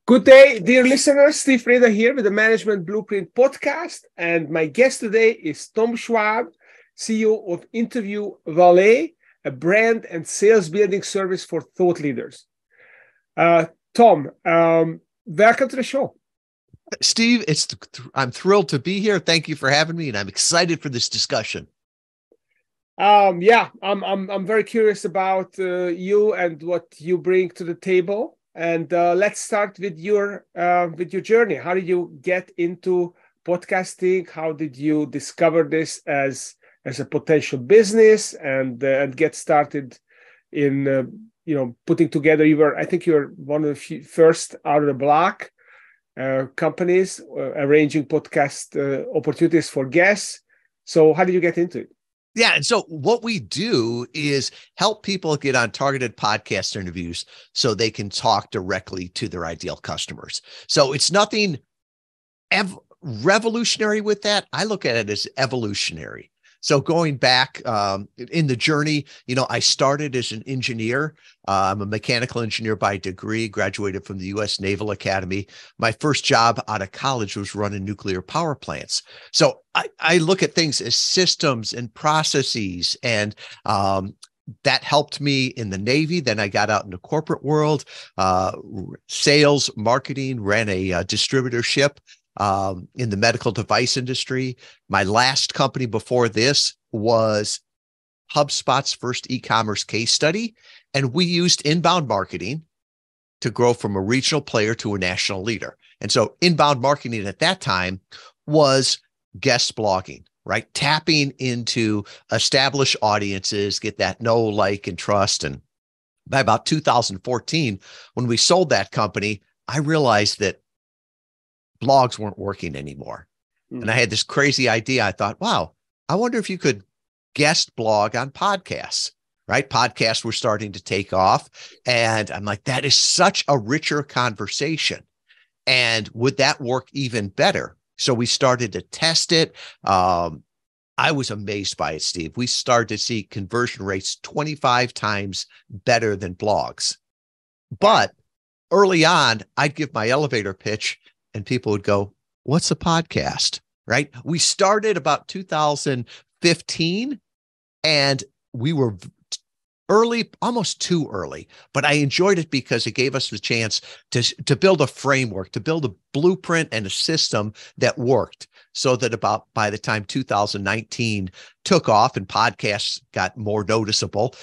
Good day, dear listeners. Steve Reda here with the Management Blueprint podcast. And my guest today is Tom Schwab, CEO of Interview Valet, a brand and sales building service for thought leaders. Tom, welcome to the show. Steve, I'm thrilled to be here. Thank you for having me, and I'm excited for this discussion. I'm very curious about you and what you bring to the table. And let's start with your journey. How did you get into podcasting? How did you discover this as a potential business and get started in putting together? I think you're one of the first out of the block companies arranging podcast opportunities for guests. So how did you get into it? Yeah. And so what we do is help people get on targeted podcast interviews so they can talk directly to their ideal customers. So it's nothing revolutionary with that. I look at it as evolutionary. So going back in the journey, I started as an engineer. I'm a mechanical engineer by degree, graduated from the U.S. Naval Academy. My first job out of college was running nuclear power plants. So I look at things as systems and processes, and that helped me in the Navy. Then I got out in the corporate world, sales, marketing, ran a distributorship in the medical device industry. My last company before this was HubSpot's first e-commerce case study. And we used inbound marketing to grow from a regional player to a national leader. And so inbound marketing at that time was guest blogging, right? Tapping into established audiences, get that know, like, and trust. And by about 2014, when we sold that company, I realized that blogs weren't working anymore. And I had this crazy idea. I thought, wow, I wonder if you could guest blog on podcasts, right? Podcasts were starting to take off. And I'm like, that is such a richer conversation. And would that work even better? So we started to test it. I was amazed by it, Steve. We started to see conversion rates 25 times better than blogs. But early on, I'd give my elevator pitch and people would go, what's a podcast, right? We started about 2015 and we were early, almost too early, but I enjoyed it because it gave us the chance to build a framework, to build a blueprint and a system that worked, so that by the time 2019 took off and podcasts got more noticeable,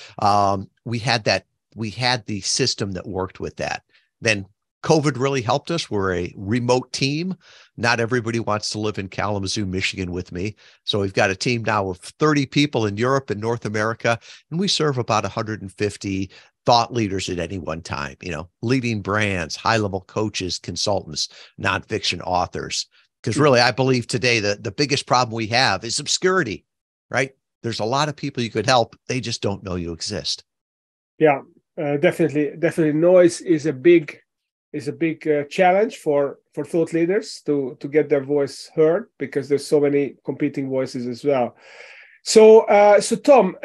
we had the system that worked with that. Then COVID really helped us. We're a remote team. Not everybody wants to live in Kalamazoo, Michigan with me. So we've got a team now of 30 people in Europe and North America, and we serve about 150 thought leaders at any one time, leading brands, high-level coaches, consultants, nonfiction authors. Because really, I believe today the biggest problem we have is obscurity, right? There's a lot of people you could help. They just don't know you exist. Yeah, definitely. Noise is a big challenge for thought leaders to get their voice heard, because there's so many competing voices as well. So Tom,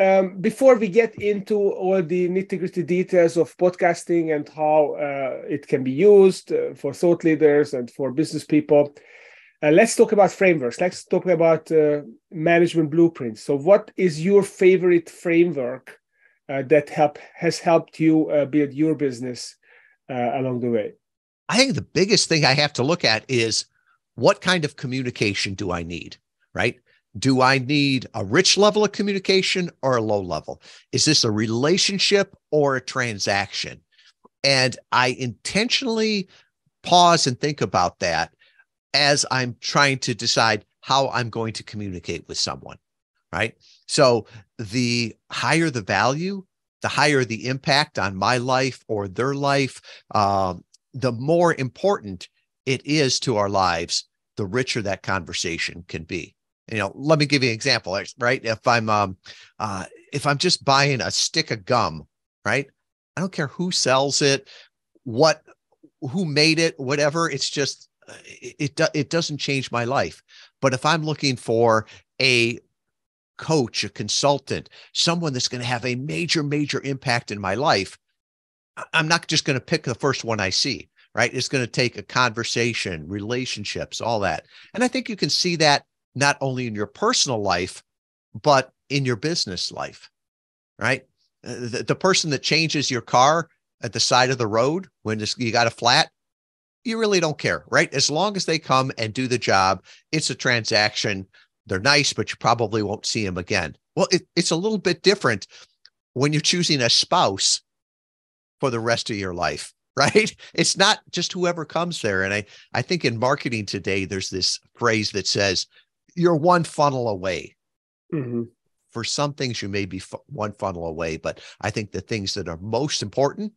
before we get into all the nitty-gritty details of podcasting and how it can be used for thought leaders and for business people, let's talk about frameworks. Let's talk about management blueprints. So what is your favorite framework that has helped you build your business along the way? I think the biggest thing I have to look at is, what kind of communication do I need, right? Do I need a rich level of communication or a low level? Is this a relationship or a transaction? And I intentionally pause and think about that as I'm trying to decide how I'm going to communicate with someone, right? So the higher the value, the higher the impact on my life or their life, the more important it is to our lives, the richer that conversation can be. Let me give you an example, right? If I'm just buying a stick of gum, right? I don't care who sells it, who made it, whatever. It's just, it doesn't change my life. But if I'm looking for a coach, a consultant, someone that's going to have a major, major impact in my life, I'm not just going to pick the first one I see, right? It's going to take a conversation, relationships, all that. And I think you can see that not only in your personal life, but in your business life, right? The person that changes your car at the side of the road when you got a flat, you really don't care, right? As long as they come and do the job, it's a transaction. They're nice, but you probably won't see them again. Well, it's a little bit different when you're choosing a spouse for the rest of your life, right? It's not just whoever comes there. And I think in marketing today, there's this phrase that says, you're one funnel away. Mm-hmm. For some things, you may be one funnel away, but I think the things that are most important,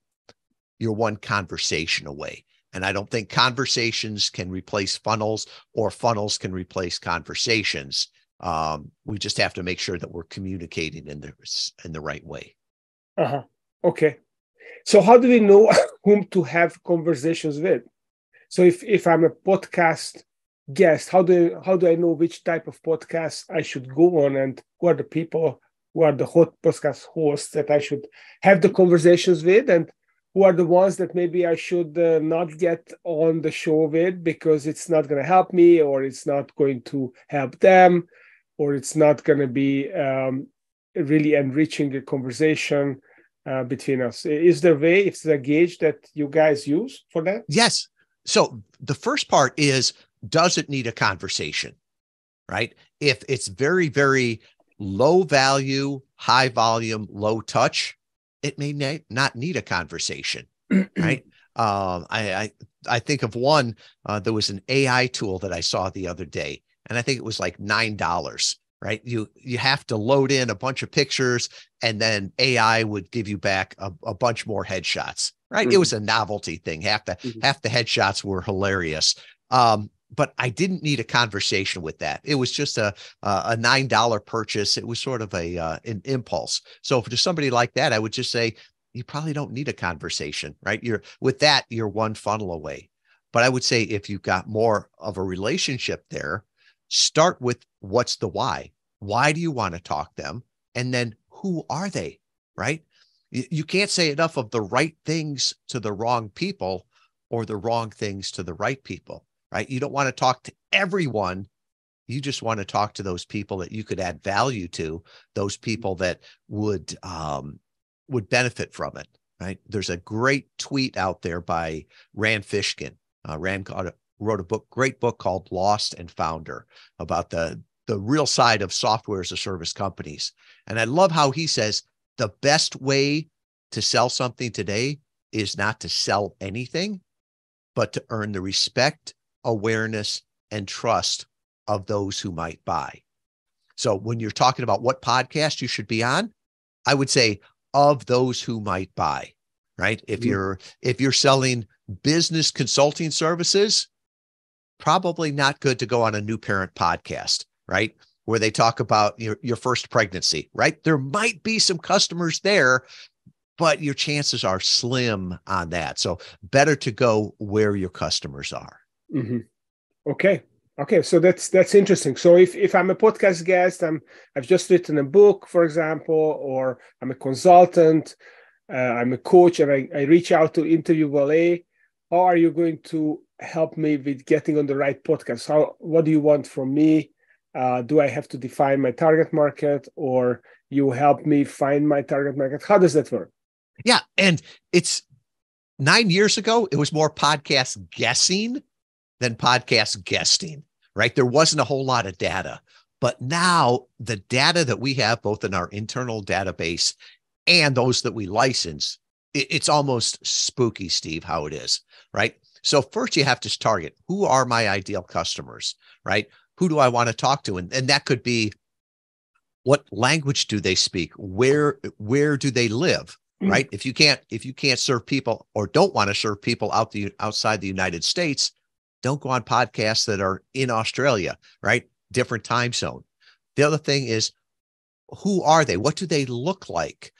you're one conversation away. And I don't think conversations can replace funnels or funnels can replace conversations. We just have to make sure that we're communicating in the right way. Uh-huh. Okay. So how do we know whom to have conversations with? So if I'm a podcast guest, how do I know which type of podcast I should go on, and who are the people, who are the hot podcast hosts that I should have the conversations with, and who are the ones that maybe I should not get on the show with because it's not going to help me, or it's not going to help them, or it's not going to be really enriching the conversation between us. Is there a way, is there a gauge that you guys use for that? Yes. So the first part is, does it need a conversation, right? If it's very, very low value, high volume, low touch, it may not need a conversation, right? I think of one, there was an AI tool that I saw the other day, and I think it was like $9, right? You have to load in a bunch of pictures, and then AI would give you back a bunch more headshots, right? Mm-hmm. It was a novelty thing. Half the headshots were hilarious. But I didn't need a conversation with that. It was just a $9 purchase. It was sort of an impulse. So for somebody like that, I would just say, you probably don't need a conversation, right? You're one funnel away. But I would say if you've got more of a relationship there, start with what's the why. Why do you want to talk to them? And then who are they, right? You can't say enough of the right things to the wrong people or the wrong things to the right people. Right? You don't want to talk to everyone. You just want to talk to those people that you could add value to, those people that would benefit from it. Right? There's a great tweet out there by Rand Fishkin. Rand wrote a great book called Lost and Founder, about the real side of software as a service companies. And I love how he says the best way to sell something today is not to sell anything, but to earn the respect, awareness, and trust of those who might buy. So when you're talking about what podcast you should be on, I would say of those who might buy, right? If you're selling business consulting services, probably not good to go on a new parent podcast, right? Where they talk about your first pregnancy, right? There might be some customers there, but your chances are slim on that. So better to go where your customers are. Mm-hmm. Okay. So that's interesting. So if I'm a podcast guest, I've just written a book, for example, or I'm a consultant, I'm a coach, and I reach out to Interview Valet. How are you going to help me with getting on the right podcast? What do you want from me? Do I have to define my target market, or you help me find my target market? How does that work? Yeah. And it's 9 years ago, it was more podcast guessing than podcast guesting, right? There wasn't a whole lot of data, but now the data that we have, both in our internal database and those that we license, it's almost spooky, Steve, how it is, right? So first you have to target, who are my ideal customers, right? Who do I want to talk to? And that could be, what language do they speak? Where do they live? Right? If you can't serve people, or don't want to serve people outside the United States, don't go on podcasts that are in Australia, right? Different time zone. The other thing is, who are they? What do they look like?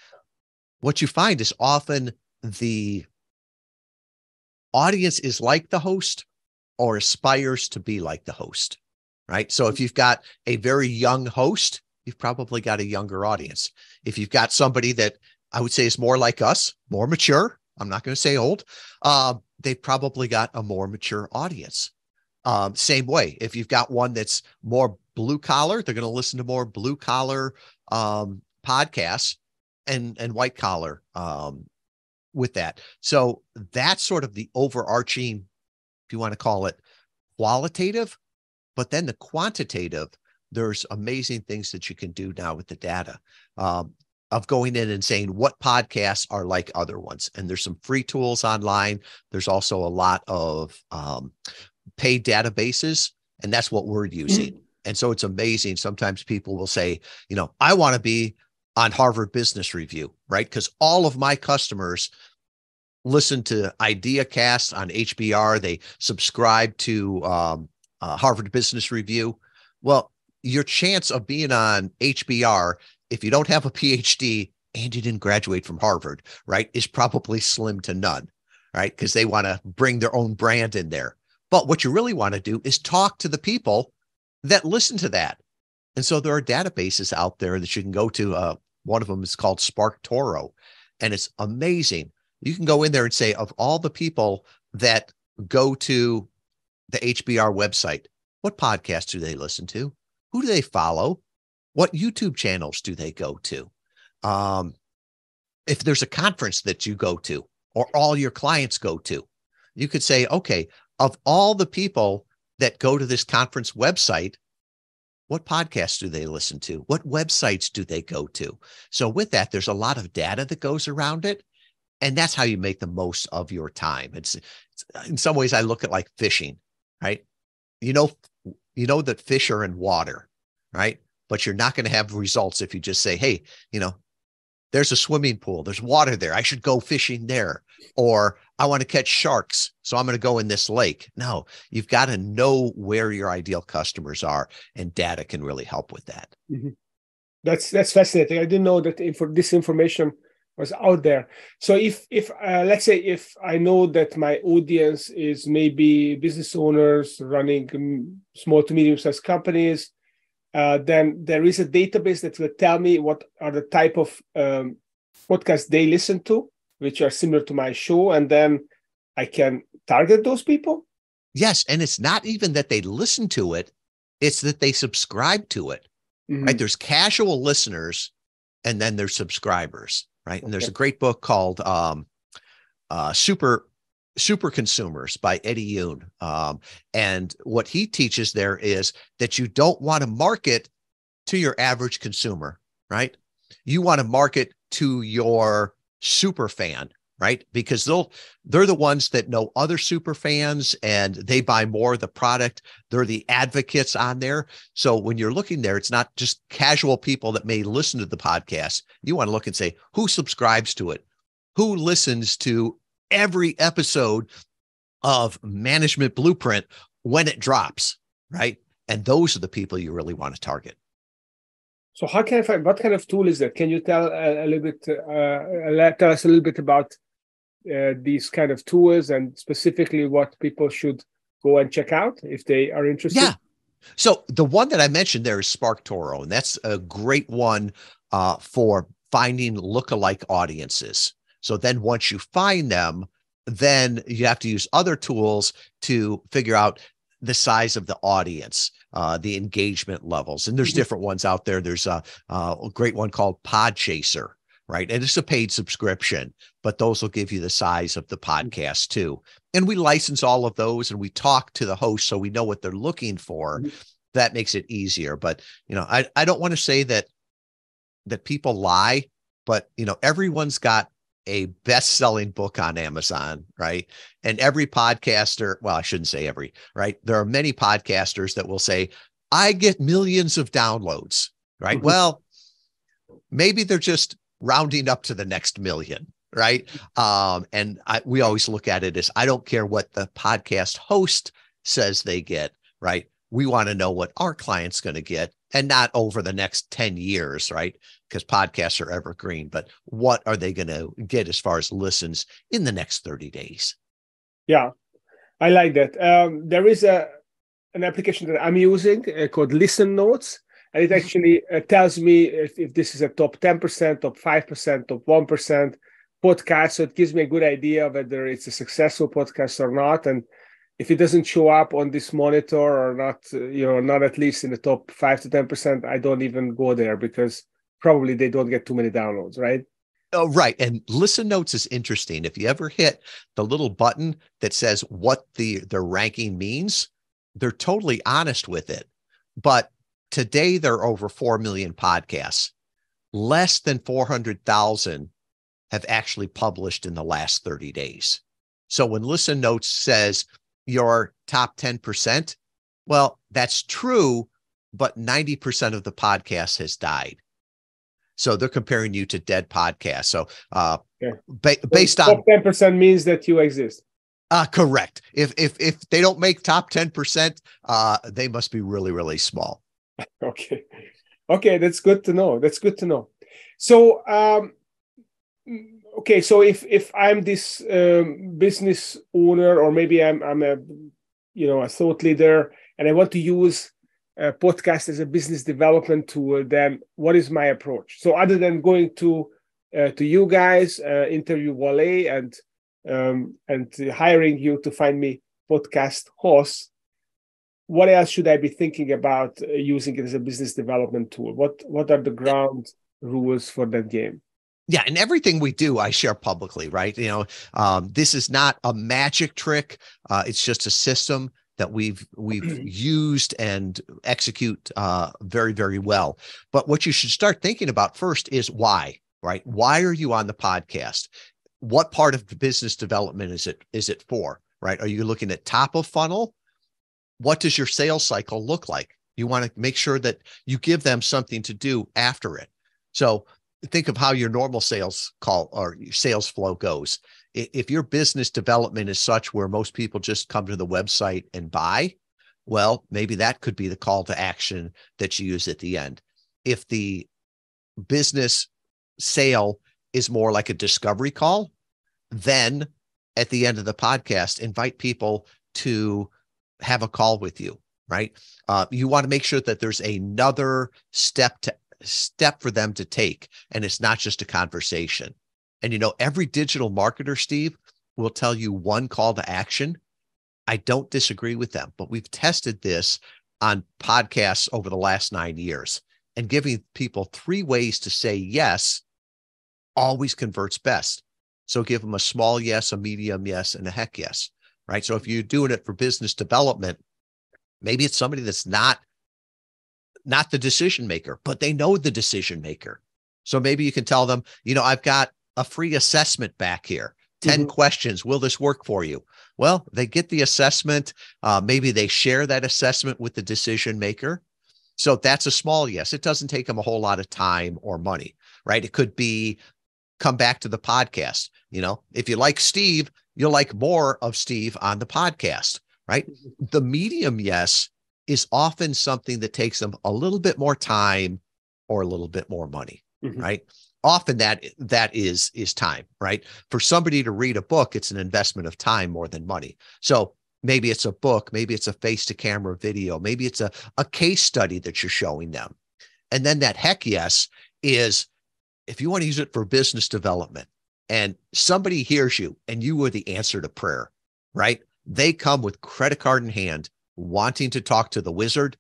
What you find is often the audience is like the host or aspires to be like the host, right? So if you've got a very young host, you've probably got a younger audience. If you've got somebody that I would say is more like us, more mature, I'm not going to say old, they probably got a more mature audience. Same way, if you've got one that's more blue collar, they're going to listen to more blue collar podcasts and white collar with that. So that's sort of the overarching, if you want to call it qualitative, but then the quantitative, there's amazing things that you can do now with the data of going in and saying what podcasts are like other ones. And there's some free tools online. There's also a lot of paid databases, and that's what we're using. And so it's amazing. Sometimes people will say, I want to be on Harvard Business Review, right? Because all of my customers listen to IdeaCast on HBR. They subscribe to Harvard Business Review. Well, your chance of being on HBR, if you don't have a PhD and you didn't graduate from Harvard, right, is probably slim to none, right? Because they want to bring their own brand in there. But what you really want to do is talk to the people that listen to that. And so there are databases out there that you can go to. One of them is called SparkToro, and it's amazing. You can go in there and say, of all the people that go to the HBR website, what podcasts do they listen to? Who do they follow? What YouTube channels do they go to? If there's a conference that you go to or all your clients go to, you could say, okay, of all the people that go to this conference website, what podcasts do they listen to? What websites do they go to? So with that, there's a lot of data that goes around it. And that's how you make the most of your time. It's in some ways, I look at like fishing, right? You know that fish are in water, right? But you're not going to have results if you just say, hey, there's a swimming pool, there's water there, I should go fishing there. Or I want to catch sharks, so I'm going to go in this lake. No, you've got to know where your ideal customers are, and data can really help with that. Mm-hmm. That's fascinating. I didn't know that this information was out there. So if let's say if I know that my audience is maybe business owners running small to medium-sized companies, then there is a database that will tell me what are the type of podcasts they listen to, which are similar to my show, and then I can target those people? Yes, and it's not even that they listen to it, it's that they subscribe to it, right? There's casual listeners, and then there's subscribers, right? And there's a great book called Super Consumers by Eddie Yoon. And what he teaches there is that you don't want to market to your average consumer, right? You want to market to your super fan, right? Because they're the ones that know other super fans and they buy more of the product. They're the advocates on there. So when you're looking there, it's not just casual people that may listen to the podcast. You want to look and say, who subscribes to it? Who listens to every episode of Management Blueprint when it drops, right? And those are the people you really want to target. So how can I find, what kind of tool is that? Can you tell a little bit, tell us a little bit about these kind of tools and specifically what people should go and check out if they are interested? Yeah. So the one that I mentioned there is SparkToro, and that's a great one for finding lookalike audiences. So then once you find them, then you have to use other tools to figure out the size of the audience, the engagement levels. And there's different ones out there. There's a great one called Podchaser, right? And it's a paid subscription, but those will give you the size of the podcast too. And we license all of those and we talk to the host so we know what they're looking for. That makes it easier. But, I don't want to say that people lie, but, everyone's got a best-selling book on Amazon, right? And every podcaster, well, I shouldn't say every, right? There are many podcasters that will say, I get millions of downloads, right? Well, maybe they're just rounding up to the next million, right? And we always look at it as, I don't care what the podcast host says they get, right? We want to know what our client's going to get, and not over the next 10 years, right? Because podcasts are evergreen, but what are they going to get as far as listens in the next 30 days? Yeah, I like that. There is an application that I'm using called Listen Notes, and it actually tells me if this is a top 10%, top 5%, top 1%, podcast, so it gives me a good idea whether it's a successful podcast or not. And if it doesn't show up on this monitor or not, not at least in the top 5 to 10%, I don't even go there because probably they don't get too many downloads, right? Oh, right. And Listen Notes is interesting. If you ever hit the little button that says what their ranking means, they're totally honest with it. But today there are over 4 million podcasts. Less than 400,000 have actually published in the last 30 days. So when Listen Notes says your top 10%, well, that's true, but 90% of the podcast has died. So they're comparing you to dead podcasts. So based on top 10% means that you exist. Correct. If they don't make top 10%, they must be really, really small. Okay. That's good to know. So, okay. So if I'm this business owner, or maybe I'm a thought leader, and I want to use a podcast as a business development tool, then what is my approach? So other than going to you guys, Interview Valet, and hiring you to find me podcast hosts, what else should I be thinking about using it as a business development tool? What are the ground rules for that game? Yeah, and everything we do, I share publicly, right? This is not a magic trick. It's just a system that we've used and execute very, very well. But what you should start thinking about first is why, right? Why are you on the podcast? What part of the business development is it for, right? Are you looking at top of funnel? What does your sales cycle look like? You want to make sure that you give them something to do after it. So think of how your normal sales call or your sales flow goes. If your business development is such where most people just come to the website and buy, well, maybe that could be the call to action that you use at the end. If the business sale is more like a discovery call, then at the end of the podcast, invite people to have a call with you, right? You want to make sure that there's another step for them to take, and it's not just a conversation. And every digital marketer, Steve, will tell you one call to action. I don't disagree with them, but we've tested this on podcasts over the last 9 years, and giving people 3 ways to say yes always converts best. So give them a small yes, a medium yes, and a heck yes, right? So if you're doing it for business development, maybe it's somebody that's not the decision maker, but they know the decision maker. So maybe you can tell them, I've got a free assessment back here, 10 questions. Will this work for you? Well, they get the assessment. Maybe they share that assessment with the decision maker. So that's a small yes. It doesn't take them a whole lot of time or money, right? It could be come back to the podcast. If you like Steve, you'll like more of Steve on the podcast, right? The medium yes is often something that takes them a little bit more time or a little bit more money, right? Often that is time, right? For somebody to read a book, it's an investment of time more than money. So maybe it's a book, maybe it's a face-to-camera video, maybe it's a case study that you're showing them. And then that heck yes is if you want to use it for business development and somebody hears you and you were the answer to prayer, right? They come with credit card in hand, wanting to talk to the wizard.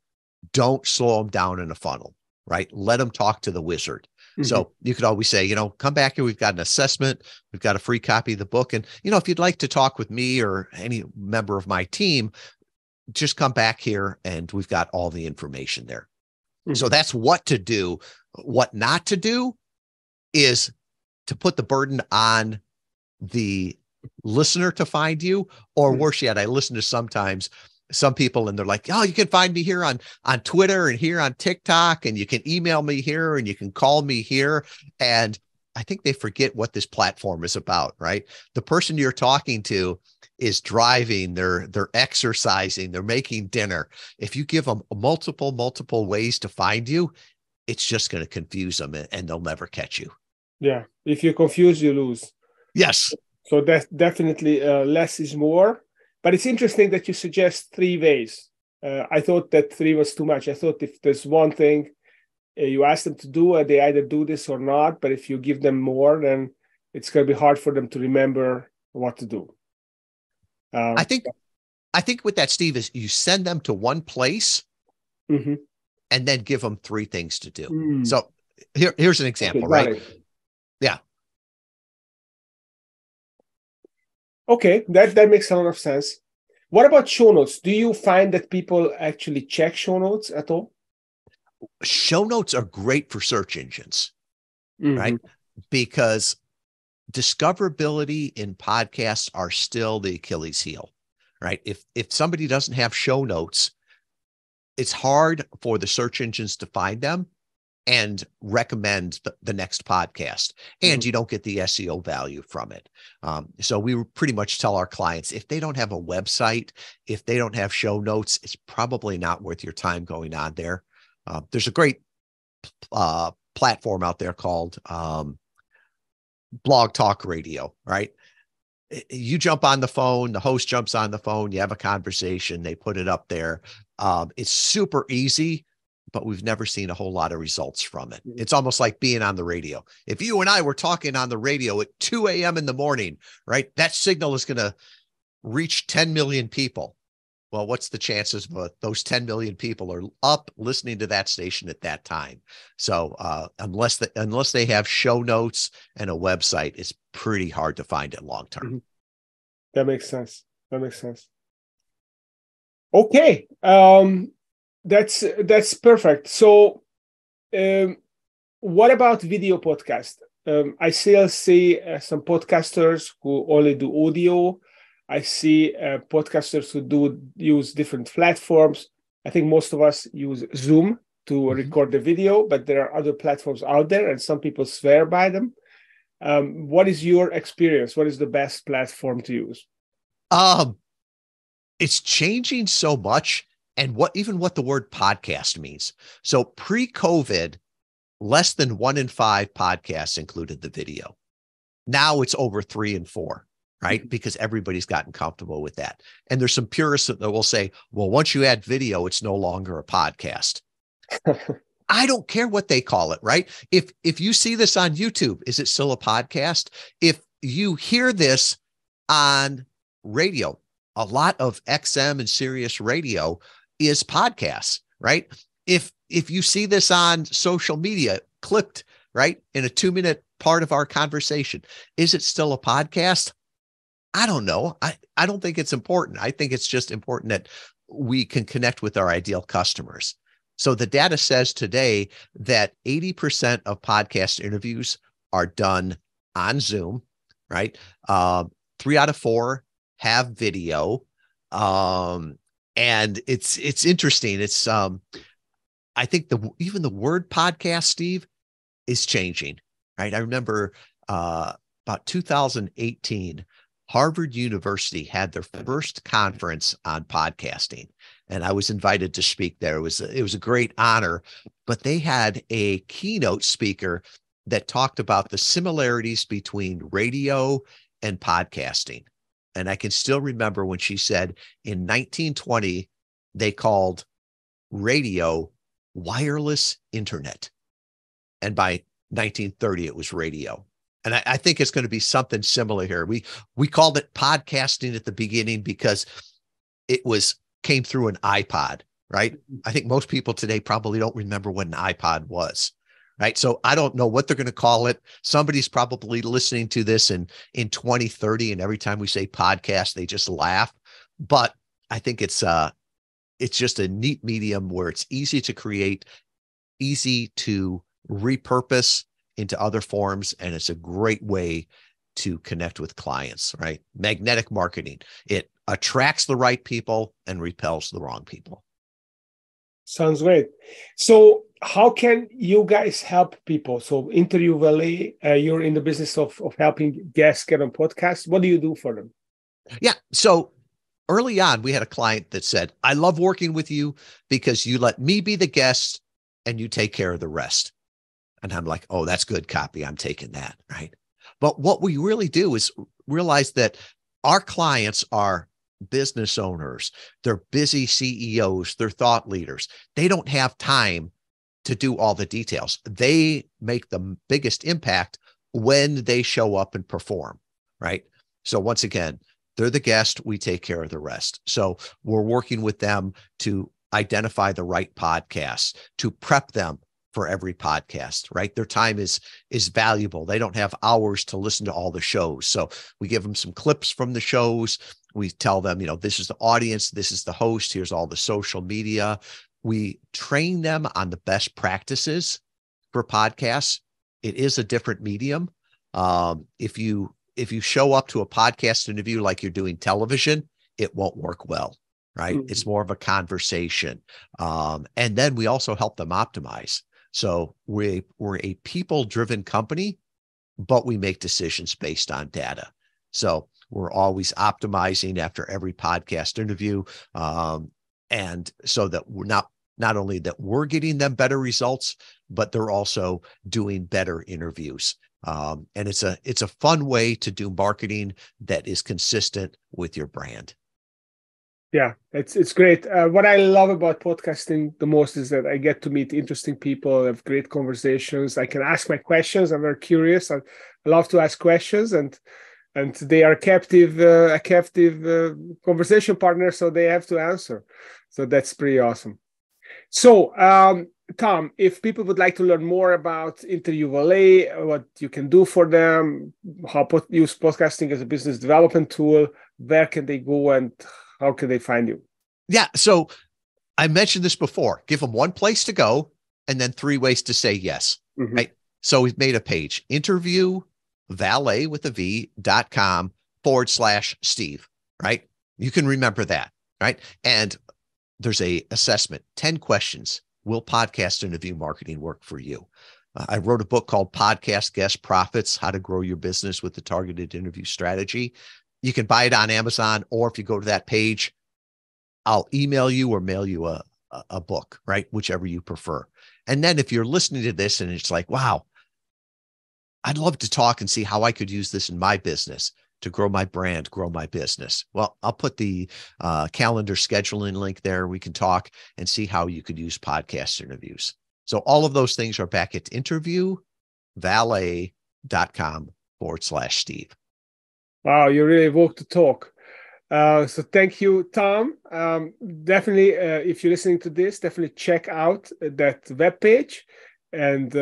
Don't slow them down in a funnel, right? Let them talk to the wizard. So you could always say, come back here. We've got an assessment. We've got a free copy of the book. And, if you'd like to talk with me or any member of my team, just come back here and we've got all the information there. So that's what to do. What not to do is to put the burden on the listener to find you, or worse yet, I listen to sometimes some people and they're like, oh, you can find me here on Twitter and here on TikTok, and you can email me here and you can call me here. And I think they forget what this platform is about, right? The person you're talking to is driving, they're exercising, they're making dinner. If you give them multiple ways to find you, it's just going to confuse them and they'll never catch you. Yeah. If you're confused, you lose. Yes. So that's definitely less is more. But it's interesting that you suggest 3 ways. I thought that 3 was too much. I thought if there's one thing you ask them to do, they either do this or not. But if you give them more, then it's going to be hard for them to remember what to do. I think with that, Steve, is you send them to one place mm-hmm. and then give them 3 things to do. Mm. So here's an example, okay, right? Yeah. Okay, that makes a lot of sense. What about show notes? Do you find that people actually check show notes at all? Show notes are great for search engines, mm-hmm. right? Because discoverability in podcasts are still the Achilles heel, right? If somebody doesn't have show notes, it's hard for the search engines to find them and recommend the next podcast. And mm-hmm. you don't get the SEO value from it. So we pretty much tell our clients, if they don't have a website, if they don't have show notes, it's probably not worth your time going on there. There's a great platform out there called Blog Talk Radio, right? You jump on the phone, the host jumps on the phone, you have a conversation, they put it up there. It's super easy, but we've never seen a whole lot of results from it. It's almost like being on the radio. If you and I were talking on the radio at 2 a.m. in the morning, right, that signal is going to reach 10 million people. Well, what's the chances of those 10 million people are up listening to that station at that time? So unless they have show notes and a website, it's pretty hard to find it long term. Mm-hmm. That makes sense. Okay, that's perfect. So, what about video podcast? I still see some podcasters who only do audio. I see podcasters who do use different platforms. I think most of us use Zoom to record the video, but there are other platforms out there, and some people swear by them. What is your experience? What is the best platform to use? It's changing so much, and what the word podcast means. So pre-COVID, less than 1 in 5 podcasts included the video. Now it's over 3 in 4. Right? Because everybody's gotten comfortable with that. And there's some purists that will say, well, once you add video, it's no longer a podcast. I don't care what they call it, right? If you see this on YouTube, is it still a podcast? If you hear this on radio, a lot of XM and Sirius radio is podcasts, right? If you see this on social media, clipped, right, in a 2-minute part of our conversation, is it still a podcast? I don't know. I don't think it's important. I think it's just important that we can connect with our ideal customers. So the data says today that 80% of podcast interviews are done on Zoom, right? 3 out of 4 have video. And it's interesting. It's I think even the word podcast, Steve, is changing, right? I remember about 2018, Harvard University had their first conference on podcasting, and I was invited to speak there. It was a great honor, but they had a keynote speaker that talked about the similarities between radio and podcasting. And I can still remember when she said in 1920, they called radio wireless internet. And by 1930, it was radio. And I think it's going to be something similar here. We called it podcasting at the beginning because it came through an iPod, right? I think most people today probably don't remember what an iPod was, right? So I don't know what they're going to call it. Somebody's probably listening to this in 2030, and every time we say podcast, they just laugh. But I think it's just a neat medium where it's easy to create, easy to repurpose into other forms, and it's a great way to connect with clients, right? Magnetic marketing. It attracts the right people and repels the wrong people. Sounds great. So how can you guys help people? So Interview Valet, you're in the business of helping guests get on podcasts. What do you do for them? Yeah. So early on, we had a client that said, I love working with you because you let me be the guest and you take care of the rest. And I'm like, oh, that's good copy. I'm taking that, right? But what we really do is realize that our clients are business owners. They're busy CEOs. They're thought leaders. They don't have time to do all the details. They make the biggest impact when they show up and perform, right? So once again, they're the guest, we take care of the rest. So we're working with them to identify the right podcasts, to prep them for every podcast, right? Their time is valuable. They don't have hours to listen to all the shows. So we give them some clips from the shows. We tell them, this is the audience, this is the host, here's all the social media. We train them on the best practices for podcasts. It is a different medium. If you show up to a podcast interview like you're doing television, it won't work well, right? Mm-hmm. It's more of a conversation. And then we also help them optimize. So we're a people-driven company, but we make decisions based on data. So we're always optimizing after every podcast interview. And so that we're not only that we're getting them better results, but they're also doing better interviews. And it's a fun way to do marketing that is consistent with your brand. Yeah, it's great. What I love about podcasting the most is that I get to meet interesting people, have great conversations. I can ask my questions. I'm very curious. I love to ask questions, and they are a captive conversation partner, so they have to answer. So that's pretty awesome. So, Tom, if people would like to learn more about Interview Valet, what you can do for them, how use podcasting as a business development tool, where can they go and how can they find you? Yeah. So I mentioned this before. Give them one place to go and then 3 ways to say yes. Mm-hmm. Right. So we've made a page, interviewvalet.com/Steve. Right. You can remember that. Right. And there's a assessment, 10 questions. Will podcast interview marketing work for you? I wrote a book called Podcast Guest Profits, How to Grow Your Business with the Targeted Interview Strategy. You can buy it on Amazon, or if you go to that page, I'll email you or mail you a book, right? Whichever you prefer. And then if you're listening to this and it's like, wow, I'd love to talk and see how I could use this in my business to grow my brand, grow my business. Well, I'll put the calendar scheduling link there. We can talk and see how you could use podcast interviews. So all of those things are back at interviewvalet.com/Steve. Wow, you really walk the talk. So thank you, Tom. Definitely, if you're listening to this, definitely check out that webpage and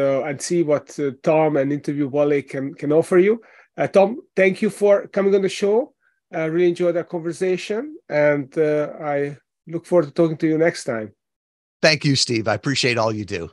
see what Tom and Interview Valet can offer you. Tom, thank you for coming on the show. I really enjoyed our conversation, and I look forward to talking to you next time. Thank you, Steve. I appreciate all you do.